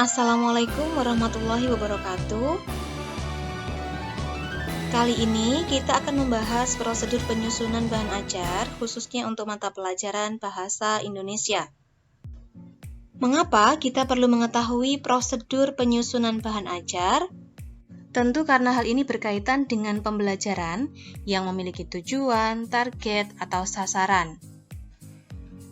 Assalamualaikum warahmatullahi wabarakatuh. Kali ini kita akan membahas prosedur penyusunan bahan ajar khususnya untuk mata pelajaran Bahasa Indonesia. Mengapa kita perlu mengetahui prosedur penyusunan bahan ajar? Tentu karena hal ini berkaitan dengan pembelajaran yang memiliki tujuan, target, atau sasaran.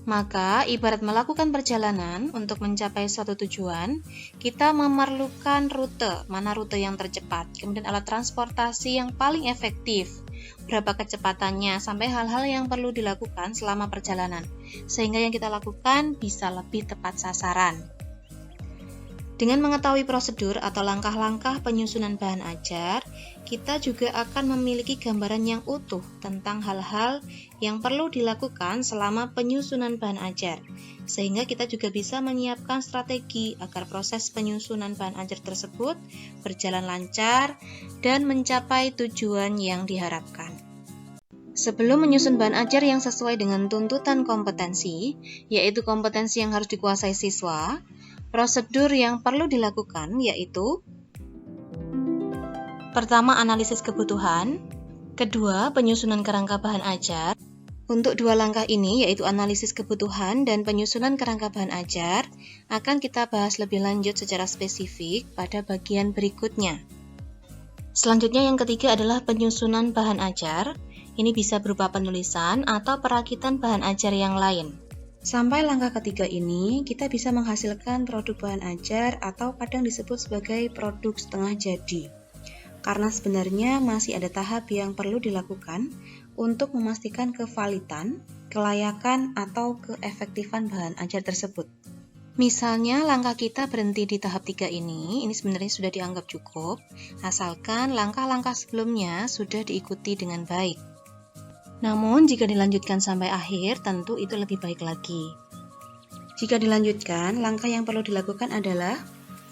Maka, ibarat melakukan perjalanan untuk mencapai suatu tujuan, kita memerlukan rute, mana rute yang tercepat, kemudian alat transportasi yang paling efektif, berapa kecepatannya, sampai hal-hal yang perlu dilakukan selama perjalanan, sehingga yang kita lakukan bisa lebih tepat sasaran. Dengan mengetahui prosedur atau langkah-langkah penyusunan bahan ajar, kita juga akan memiliki gambaran yang utuh tentang hal-hal yang perlu dilakukan selama penyusunan bahan ajar, sehingga kita juga bisa menyiapkan strategi agar proses penyusunan bahan ajar tersebut berjalan lancar dan mencapai tujuan yang diharapkan. Sebelum menyusun bahan ajar yang sesuai dengan tuntutan kompetensi, yaitu kompetensi yang harus dikuasai siswa, prosedur yang perlu dilakukan yaitu: pertama, analisis kebutuhan. Kedua, penyusunan kerangka bahan ajar. Untuk dua langkah ini, yaitu analisis kebutuhan dan penyusunan kerangka bahan ajar, akan kita bahas lebih lanjut secara spesifik pada bagian berikutnya. Selanjutnya yang ketiga adalah penyusunan bahan ajar. Ini bisa berupa penulisan atau perakitan bahan ajar yang lain. Sampai langkah ketiga ini, kita bisa menghasilkan produk bahan ajar atau kadang disebut sebagai produk setengah jadi. Karena sebenarnya masih ada tahap yang perlu dilakukan untuk memastikan kevalidan, kelayakan, atau keefektifan bahan ajar tersebut. Misalnya, langkah kita berhenti di tahap 3 ini sebenarnya sudah dianggap cukup, asalkan langkah-langkah sebelumnya sudah diikuti dengan baik. Namun, jika dilanjutkan sampai akhir, tentu itu lebih baik lagi. Jika dilanjutkan, langkah yang perlu dilakukan adalah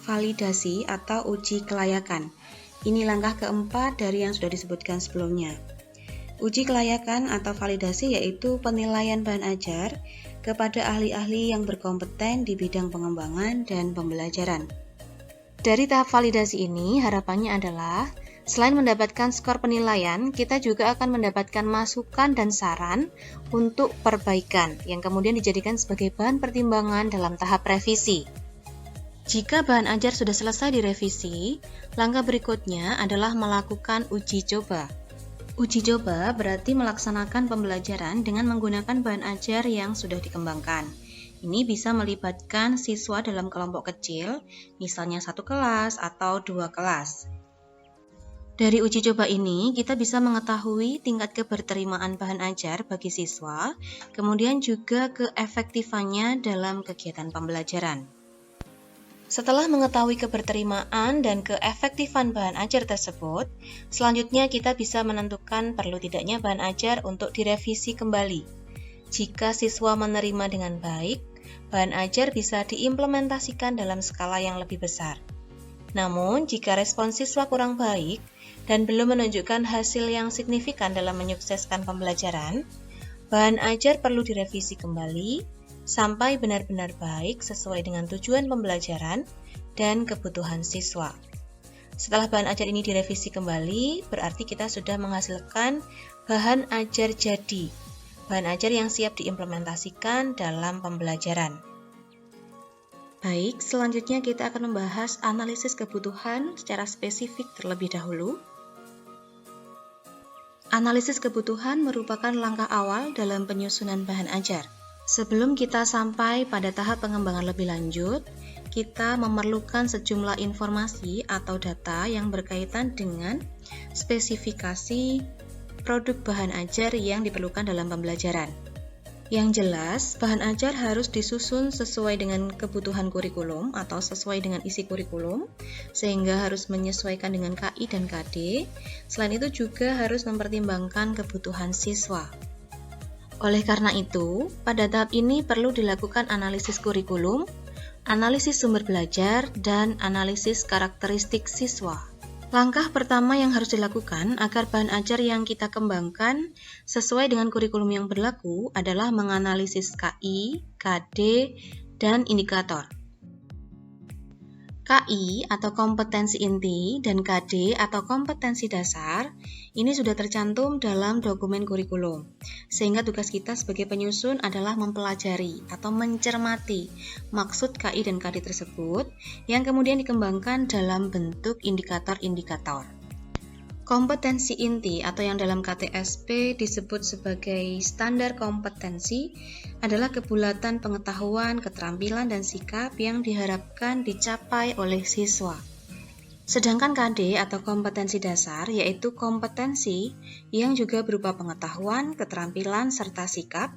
validasi atau uji kelayakan. Ini langkah keempat dari yang sudah disebutkan sebelumnya. Uji kelayakan atau validasi yaitu penilaian bahan ajar kepada ahli-ahli yang berkompeten di bidang pengembangan dan pembelajaran. Dari tahap validasi ini, harapannya adalah selain mendapatkan skor penilaian, kita juga akan mendapatkan masukan dan saran untuk perbaikan yang kemudian dijadikan sebagai bahan pertimbangan dalam tahap revisi. Jika bahan ajar sudah selesai direvisi, langkah berikutnya adalah melakukan uji coba. Uji coba berarti melaksanakan pembelajaran dengan menggunakan bahan ajar yang sudah dikembangkan. Ini bisa melibatkan siswa dalam kelompok kecil, misalnya 1 kelas atau 2 kelas. Dari uji coba ini, kita bisa mengetahui tingkat keberterimaan bahan ajar bagi siswa, kemudian juga keefektifannya dalam kegiatan pembelajaran. Setelah mengetahui keberterimaan dan keefektifan bahan ajar tersebut, selanjutnya kita bisa menentukan perlu tidaknya bahan ajar untuk direvisi kembali. Jika siswa menerima dengan baik, bahan ajar bisa diimplementasikan dalam skala yang lebih besar. Namun, jika respon siswa kurang baik dan belum menunjukkan hasil yang signifikan dalam menyukseskan pembelajaran, bahan ajar perlu direvisi kembali sampai benar-benar baik sesuai dengan tujuan pembelajaran dan kebutuhan siswa. Setelah bahan ajar ini direvisi kembali, berarti kita sudah menghasilkan bahan ajar jadi, bahan ajar yang siap diimplementasikan dalam pembelajaran. Baik, selanjutnya kita akan membahas analisis kebutuhan secara spesifik terlebih dahulu. Analisis kebutuhan merupakan langkah awal dalam penyusunan bahan ajar. Sebelum kita sampai pada tahap pengembangan lebih lanjut, kita memerlukan sejumlah informasi atau data yang berkaitan dengan spesifikasi produk bahan ajar yang diperlukan dalam pembelajaran. Yang jelas, bahan ajar harus disusun sesuai dengan kebutuhan kurikulum atau sesuai dengan isi kurikulum, sehingga harus menyesuaikan dengan KI dan KD. Selain itu juga harus mempertimbangkan kebutuhan siswa. Oleh karena itu, pada tahap ini perlu dilakukan analisis kurikulum, analisis sumber belajar, dan analisis karakteristik siswa. Langkah pertama yang harus dilakukan agar bahan ajar yang kita kembangkan sesuai dengan kurikulum yang berlaku adalah menganalisis KI, KD, dan indikator. KI atau kompetensi inti dan KD atau kompetensi dasar ini sudah tercantum dalam dokumen kurikulum. Sehingga tugas kita sebagai penyusun adalah mempelajari atau mencermati maksud KI dan KD tersebut yang kemudian dikembangkan dalam bentuk indikator-indikator. Kompetensi inti atau yang dalam KTSP disebut sebagai standar kompetensi adalah kebulatan pengetahuan, keterampilan, dan sikap yang diharapkan dicapai oleh siswa. Sedangkan KD atau kompetensi dasar yaitu kompetensi yang juga berupa pengetahuan, keterampilan, serta sikap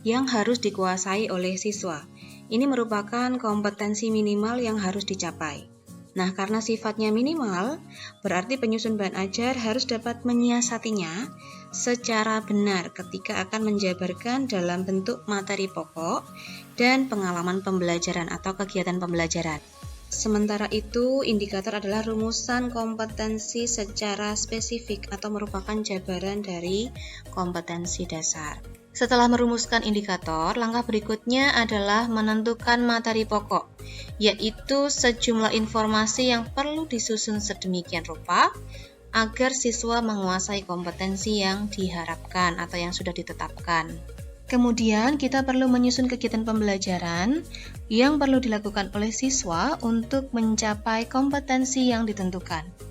yang harus dikuasai oleh siswa. Ini merupakan kompetensi minimal yang harus dicapai. Nah, karena sifatnya minimal, berarti penyusun bahan ajar harus dapat menyiasatinya secara benar ketika akan menjabarkan dalam bentuk materi pokok dan pengalaman pembelajaran atau kegiatan pembelajaran. Sementara itu, indikator adalah rumusan kompetensi secara spesifik atau merupakan jabaran dari kompetensi dasar. Setelah merumuskan indikator, langkah berikutnya adalah menentukan materi pokok, yaitu sejumlah informasi yang perlu disusun sedemikian rupa agar siswa menguasai kompetensi yang diharapkan atau yang sudah ditetapkan. Kemudian kita perlu menyusun kegiatan pembelajaran yang perlu dilakukan oleh siswa untuk mencapai kompetensi yang ditentukan.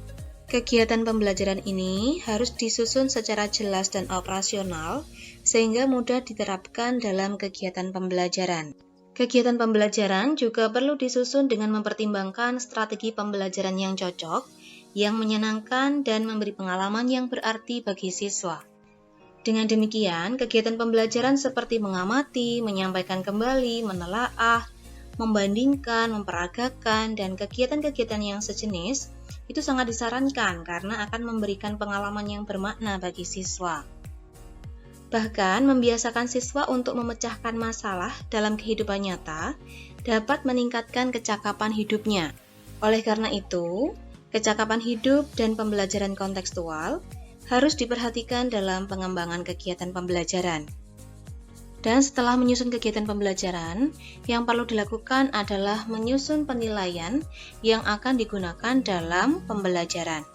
Kegiatan pembelajaran ini harus disusun secara jelas dan operasional sehingga mudah diterapkan dalam kegiatan pembelajaran. Kegiatan pembelajaran juga perlu disusun dengan mempertimbangkan strategi pembelajaran yang cocok, yang menyenangkan dan memberi pengalaman yang berarti bagi siswa. Dengan demikian, kegiatan pembelajaran seperti mengamati, menyampaikan kembali, menelaah, membandingkan, memperagakan, dan kegiatan-kegiatan yang sejenis itu sangat disarankan karena akan memberikan pengalaman yang bermakna bagi siswa. Bahkan, membiasakan siswa untuk memecahkan masalah dalam kehidupan nyata dapat meningkatkan kecakapan hidupnya. Oleh karena itu, kecakapan hidup dan pembelajaran kontekstual harus diperhatikan dalam pengembangan kegiatan pembelajaran. Dan setelah menyusun kegiatan pembelajaran, yang perlu dilakukan adalah menyusun penilaian yang akan digunakan dalam pembelajaran.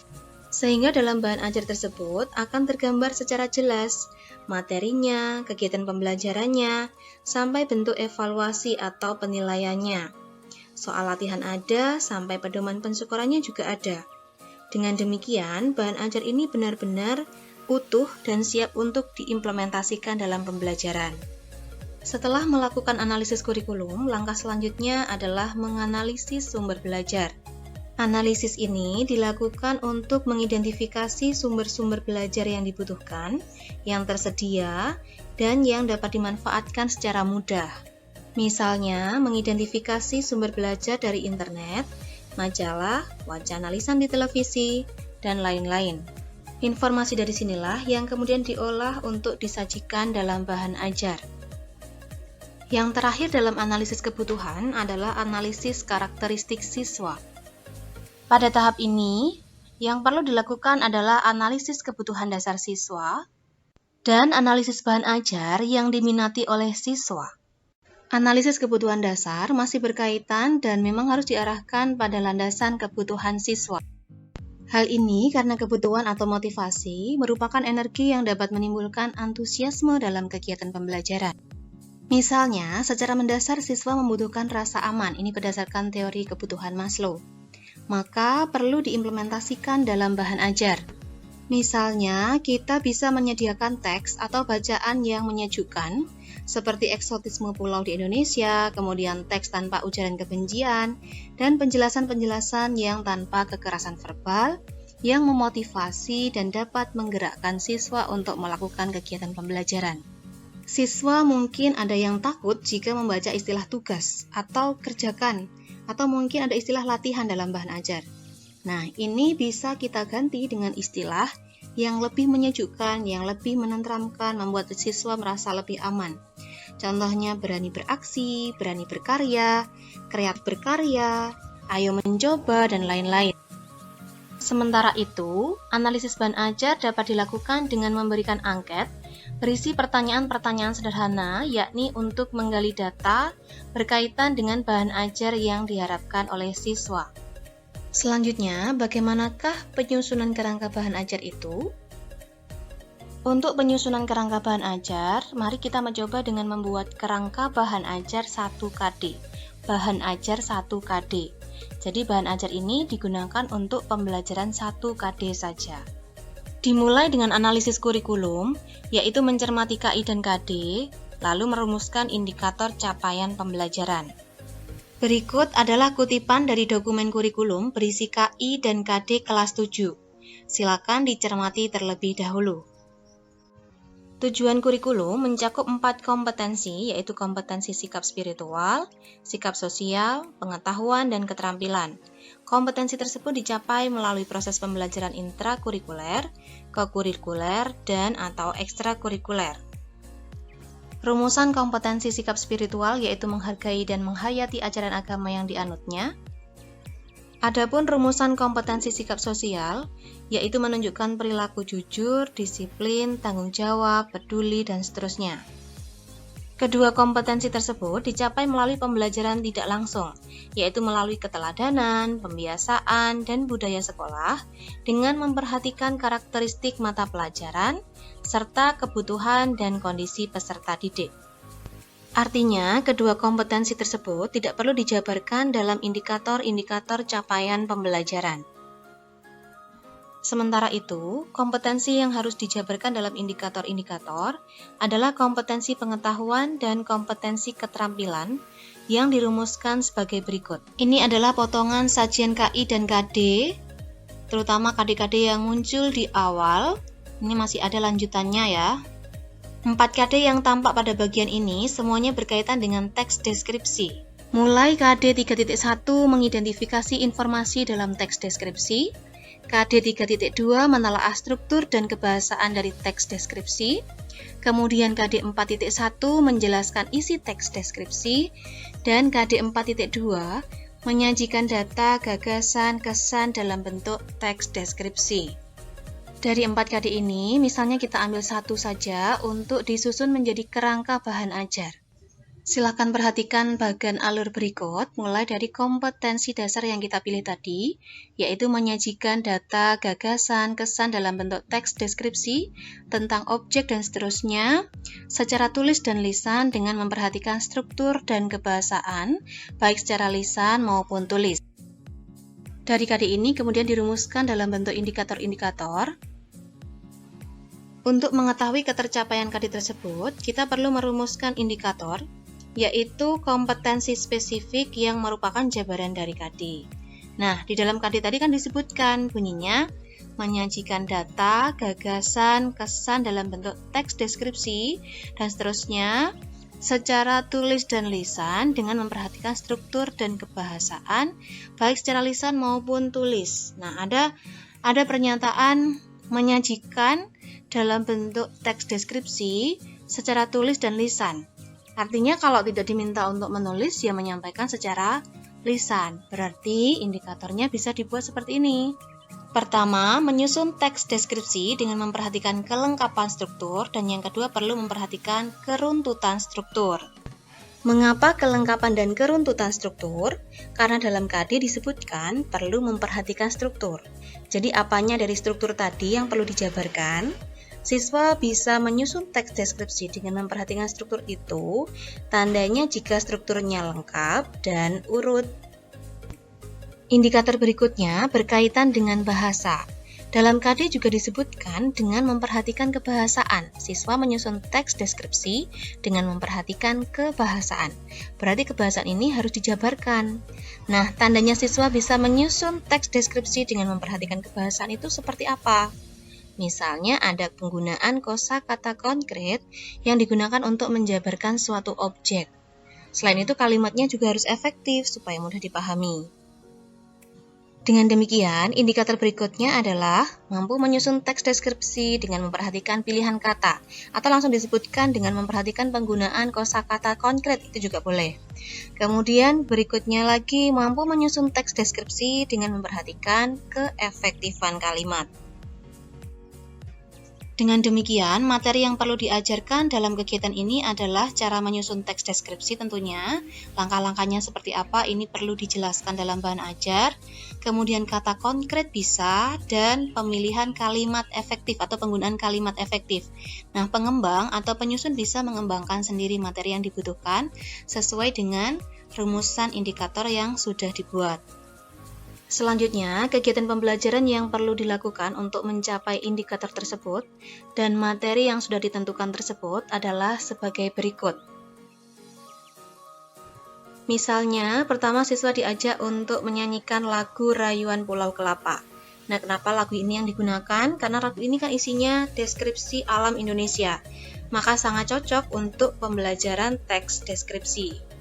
Sehingga dalam bahan ajar tersebut akan tergambar secara jelas materinya, kegiatan pembelajarannya, sampai bentuk evaluasi atau penilaiannya. Soal latihan ada, sampai pedoman pensyukurannya juga ada. Dengan demikian, bahan ajar ini benar-benar utuh dan siap untuk diimplementasikan dalam pembelajaran. Setelah melakukan analisis kurikulum, langkah selanjutnya adalah menganalisis sumber belajar. Analisis ini dilakukan untuk mengidentifikasi sumber-sumber belajar yang dibutuhkan, yang tersedia, dan yang dapat dimanfaatkan secara mudah. Misalnya, mengidentifikasi sumber belajar dari internet, majalah, wacana lisan di televisi, dan lain-lain. Informasi dari sinilah yang kemudian diolah untuk disajikan dalam bahan ajar. Yang terakhir dalam analisis kebutuhan adalah analisis karakteristik siswa. Pada tahap ini, yang perlu dilakukan adalah analisis kebutuhan dasar siswa dan analisis bahan ajar yang diminati oleh siswa. Analisis kebutuhan dasar masih berkaitan dan memang harus diarahkan pada landasan kebutuhan siswa. Hal ini karena kebutuhan atau motivasi merupakan energi yang dapat menimbulkan antusiasme dalam kegiatan pembelajaran. Misalnya, secara mendasar siswa membutuhkan rasa aman, ini berdasarkan teori kebutuhan Maslow. Maka perlu diimplementasikan dalam bahan ajar. Misalnya, kita bisa menyediakan teks atau bacaan yang menyejukkan, seperti eksotisme pulau di Indonesia, kemudian teks tanpa ujaran kebencian, dan penjelasan-penjelasan yang tanpa kekerasan verbal, yang memotivasi dan dapat menggerakkan siswa untuk melakukan kegiatan pembelajaran. Siswa mungkin ada yang takut jika membaca istilah tugas atau kerjakan, atau mungkin ada istilah latihan dalam bahan ajar. Nah, ini bisa kita ganti dengan istilah yang lebih menyejukkan, yang lebih menenteramkan, membuat siswa merasa lebih aman. Contohnya berani beraksi, berani berkarya, kreatif berkarya, ayo mencoba, dan lain-lain. Sementara itu, analisis bahan ajar dapat dilakukan dengan memberikan angket berisi pertanyaan-pertanyaan sederhana, yakni untuk menggali data berkaitan dengan bahan ajar yang diharapkan oleh siswa. Selanjutnya, bagaimanakah penyusunan kerangka bahan ajar itu? Untuk penyusunan kerangka bahan ajar, mari kita mencoba dengan membuat kerangka bahan ajar 1 KD. Bahan ajar 1 KD. Jadi bahan ajar ini digunakan untuk pembelajaran 1 KD saja. Dimulai dengan analisis kurikulum, yaitu mencermati KI dan KD, lalu merumuskan indikator capaian pembelajaran. Berikut adalah kutipan dari dokumen kurikulum berisi KI dan KD kelas 7. Silakan dicermati terlebih dahulu. Tujuan kurikulum mencakup 4 kompetensi, yaitu kompetensi sikap spiritual, sikap sosial, pengetahuan, dan keterampilan. Kompetensi tersebut dicapai melalui proses pembelajaran intrakurikuler, kokurikuler, dan atau ekstrakurikuler. Rumusan kompetensi sikap spiritual yaitu menghargai dan menghayati ajaran agama yang dianutnya. Adapun rumusan kompetensi sikap sosial yaitu menunjukkan perilaku jujur, disiplin, tanggung jawab, peduli, dan seterusnya. Kedua kompetensi tersebut dicapai melalui pembelajaran tidak langsung, yaitu melalui keteladanan, pembiasaan, dan budaya sekolah dengan memperhatikan karakteristik mata pelajaran, serta kebutuhan dan kondisi peserta didik. Artinya, kedua kompetensi tersebut tidak perlu dijabarkan dalam indikator-indikator capaian pembelajaran. Sementara itu, kompetensi yang harus dijabarkan dalam indikator-indikator adalah kompetensi pengetahuan dan kompetensi keterampilan yang dirumuskan sebagai berikut. Ini adalah potongan sajian KI dan KD, terutama KD-KD yang muncul di awal. Ini masih ada lanjutannya ya. 4 KD yang tampak pada bagian ini semuanya berkaitan dengan teks deskripsi. Mulai KD 3.1 mengidentifikasi informasi dalam teks deskripsi, KD 3.2 menelaah struktur dan kebahasaan dari teks deskripsi, kemudian KD 4.1 menjelaskan isi teks deskripsi, dan KD 4.2 menyajikan data, gagasan, kesan dalam bentuk teks deskripsi. Dari 4 KD ini, misalnya kita ambil satu saja untuk disusun menjadi kerangka bahan ajar. Silakan perhatikan bagian alur berikut, mulai dari kompetensi dasar yang kita pilih tadi, yaitu menyajikan data, gagasan, kesan dalam bentuk teks deskripsi, tentang objek dan seterusnya, secara tulis dan lisan dengan memperhatikan struktur dan kebahasaan, baik secara lisan maupun tulis. Dari KD ini kemudian dirumuskan dalam bentuk indikator-indikator. Untuk mengetahui ketercapaian KD tersebut, kita perlu merumuskan indikator, yaitu kompetensi spesifik yang merupakan jabaran dari KD. Nah, di dalam KD tadi kan disebutkan bunyinya menyajikan data, gagasan, kesan dalam bentuk teks deskripsi, dan seterusnya secara tulis dan lisan dengan memperhatikan struktur dan kebahasaan, baik secara lisan maupun tulis. Nah, ada pernyataan menyajikan dalam bentuk teks deskripsi secara tulis dan lisan. Artinya kalau tidak diminta untuk menulis, ya menyampaikan secara lisan. Berarti indikatornya bisa dibuat seperti ini. Pertama, menyusun teks deskripsi dengan memperhatikan kelengkapan struktur, dan yang kedua perlu memperhatikan keruntutan struktur. Mengapa kelengkapan dan keruntutan struktur? Karena dalam KD disebutkan perlu memperhatikan struktur. Jadi apanya dari struktur tadi yang perlu dijabarkan? Siswa bisa menyusun teks deskripsi dengan memperhatikan struktur itu, tandanya jika strukturnya lengkap dan urut. Indikator berikutnya berkaitan dengan bahasa. Dalam KD juga disebutkan dengan memperhatikan kebahasaan. Siswa menyusun teks deskripsi dengan memperhatikan kebahasaan. Berarti kebahasaan ini harus dijabarkan. Nah, tandanya siswa bisa menyusun teks deskripsi dengan memperhatikan kebahasaan itu seperti apa? Misalnya ada penggunaan kosakata konkret yang digunakan untuk menjabarkan suatu objek. Selain itu kalimatnya juga harus efektif supaya mudah dipahami. Dengan demikian, indikator berikutnya adalah mampu menyusun teks deskripsi dengan memperhatikan pilihan kata, atau langsung disebutkan dengan memperhatikan penggunaan kosakata konkret, itu juga boleh. Kemudian berikutnya lagi mampu menyusun teks deskripsi dengan memperhatikan keefektifan kalimat. Dengan demikian, materi yang perlu diajarkan dalam kegiatan ini adalah cara menyusun teks deskripsi tentunya. Langkah-langkahnya seperti apa ini perlu dijelaskan dalam bahan ajar. Kemudian kata konkret bisa, dan pemilihan kalimat efektif atau penggunaan kalimat efektif. Nah, pengembang atau penyusun bisa mengembangkan sendiri materi yang dibutuhkan sesuai dengan rumusan indikator yang sudah dibuat. Selanjutnya, kegiatan pembelajaran yang perlu dilakukan untuk mencapai indikator tersebut dan materi yang sudah ditentukan tersebut adalah sebagai berikut. Misalnya, pertama siswa diajak untuk menyanyikan lagu Rayuan Pulau Kelapa. Nah, kenapa lagu ini yang digunakan? Karena lagu ini kan isinya deskripsi alam Indonesia, maka sangat cocok untuk pembelajaran teks deskripsi.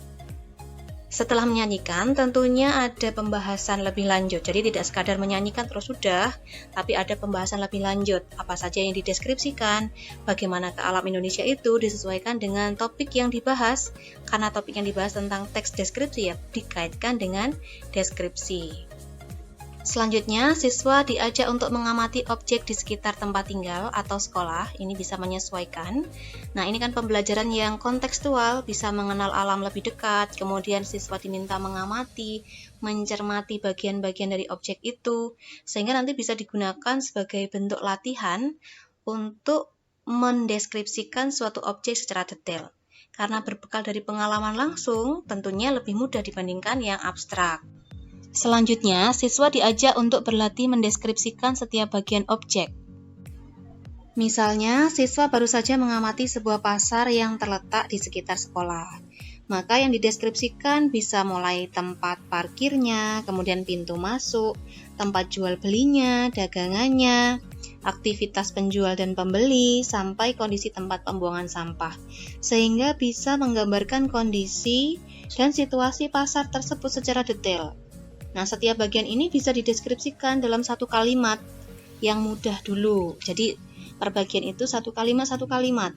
Setelah menyanyikan, tentunya ada pembahasan lebih lanjut. Jadi tidak sekadar menyanyikan terus sudah, tapi ada pembahasan lebih lanjut. Apa saja yang dideskripsikan, bagaimana ke alam Indonesia itu disesuaikan dengan topik yang dibahas. Karena topik yang dibahas tentang teks deskripsi ya dikaitkan dengan deskripsi. Selanjutnya, siswa diajak untuk mengamati objek di sekitar tempat tinggal atau sekolah. Ini bisa menyesuaikan. Nah, ini kan pembelajaran yang kontekstual, bisa mengenal alam lebih dekat. Kemudian siswa diminta mengamati, mencermati bagian-bagian dari objek itu, sehingga nanti bisa digunakan sebagai bentuk latihan untuk mendeskripsikan suatu objek secara detail. Karena berbekal dari pengalaman langsung, tentunya lebih mudah dibandingkan yang abstrak. Selanjutnya, siswa diajak untuk berlatih mendeskripsikan setiap bagian objek. Misalnya, siswa baru saja mengamati sebuah pasar yang terletak di sekitar sekolah. Maka yang dideskripsikan bisa mulai tempat parkirnya, kemudian pintu masuk, tempat jual belinya, dagangannya, aktivitas penjual dan pembeli, sampai kondisi tempat pembuangan sampah. Sehingga bisa menggambarkan kondisi dan situasi pasar tersebut secara detail. Nah, setiap bagian ini bisa dideskripsikan dalam satu kalimat yang mudah dulu. Jadi, per bagian itu satu kalimat.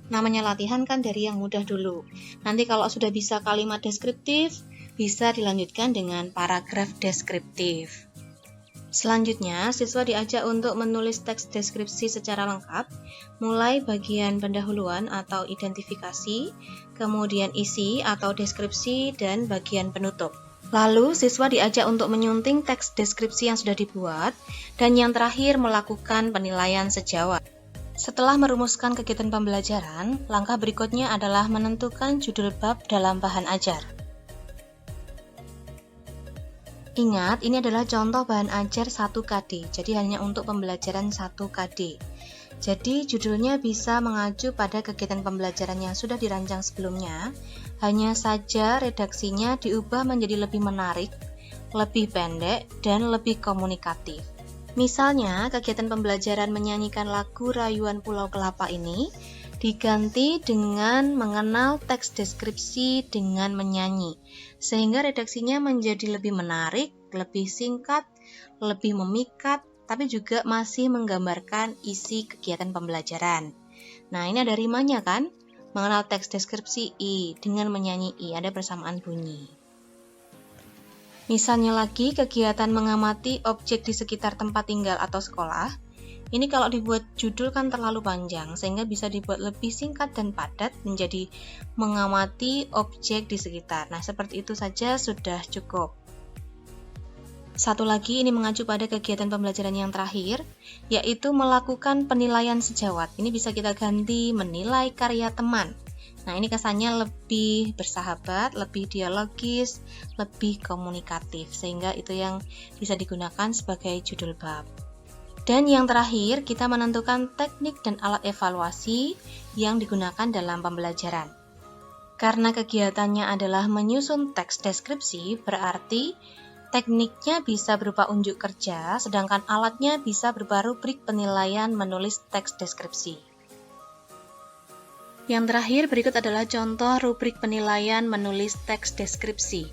Namanya latihan kan dari yang mudah dulu. Nanti kalau sudah bisa kalimat deskriptif, bisa dilanjutkan dengan paragraf deskriptif. Selanjutnya, siswa diajak untuk menulis teks deskripsi secara lengkap, mulai bagian pendahuluan atau identifikasi, kemudian isi atau deskripsi, dan bagian penutup. Lalu, siswa diajak untuk menyunting teks deskripsi yang sudah dibuat, dan yang terakhir melakukan penilaian sejawat. Setelah merumuskan kegiatan pembelajaran, langkah berikutnya adalah menentukan judul bab dalam bahan ajar. Ingat, ini adalah contoh bahan ajar 1 KD, jadi hanya untuk pembelajaran 1 KD. Jadi, judulnya bisa mengacu pada kegiatan pembelajaran yang sudah dirancang sebelumnya, hanya saja redaksinya diubah menjadi lebih menarik, lebih pendek, dan lebih komunikatif. Misalnya, kegiatan pembelajaran menyanyikan lagu Rayuan Pulau Kelapa ini diganti dengan mengenal teks deskripsi dengan menyanyi, sehingga redaksinya menjadi lebih menarik, lebih singkat, lebih memikat, tapi juga masih menggambarkan isi kegiatan pembelajaran. Nah, ini ada rimanya kan? Mengenal teks deskripsi I dengan menyanyi I, ada persamaan bunyi. Misalnya lagi, kegiatan mengamati objek di sekitar tempat tinggal atau sekolah. Ini kalau dibuat judul kan terlalu panjang, sehingga bisa dibuat lebih singkat dan padat menjadi mengamati objek di sekitar. Nah, seperti itu saja sudah cukup. Satu lagi, ini mengacu pada kegiatan pembelajaran yang terakhir, yaitu melakukan penilaian sejawat. Ini bisa kita ganti menilai karya teman. Nah, ini kesannya lebih bersahabat, lebih dialogis, lebih komunikatif, sehingga itu yang bisa digunakan sebagai judul bab. Dan yang terakhir, kita menentukan teknik dan alat evaluasi yang digunakan dalam pembelajaran. Karena kegiatannya adalah menyusun teks deskripsi, berarti tekniknya bisa berupa unjuk kerja, sedangkan alatnya bisa berupa rubrik penilaian menulis teks deskripsi. Yang terakhir, berikut adalah contoh rubrik penilaian menulis teks deskripsi.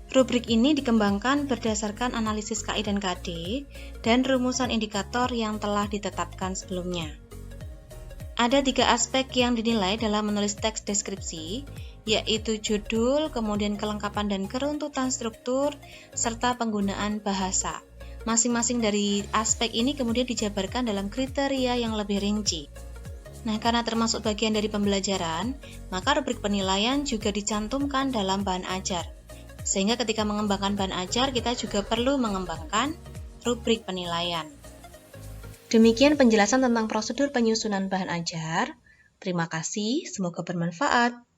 Rubrik ini dikembangkan berdasarkan analisis KI dan KD dan rumusan indikator yang telah ditetapkan sebelumnya. Ada 3 aspek yang dinilai dalam menulis teks deskripsi, yaitu judul, kemudian kelengkapan dan keruntutan struktur, serta penggunaan bahasa. masing-masing dari aspek ini kemudian dijabarkan dalam kriteria yang lebih rinci. Nah, karena termasuk bagian dari pembelajaran, maka rubrik penilaian juga dicantumkan dalam bahan ajar. Sehingga ketika mengembangkan bahan ajar, kita juga perlu mengembangkan rubrik penilaian. Demikian penjelasan tentang prosedur penyusunan bahan ajar. Terima kasih, semoga bermanfaat.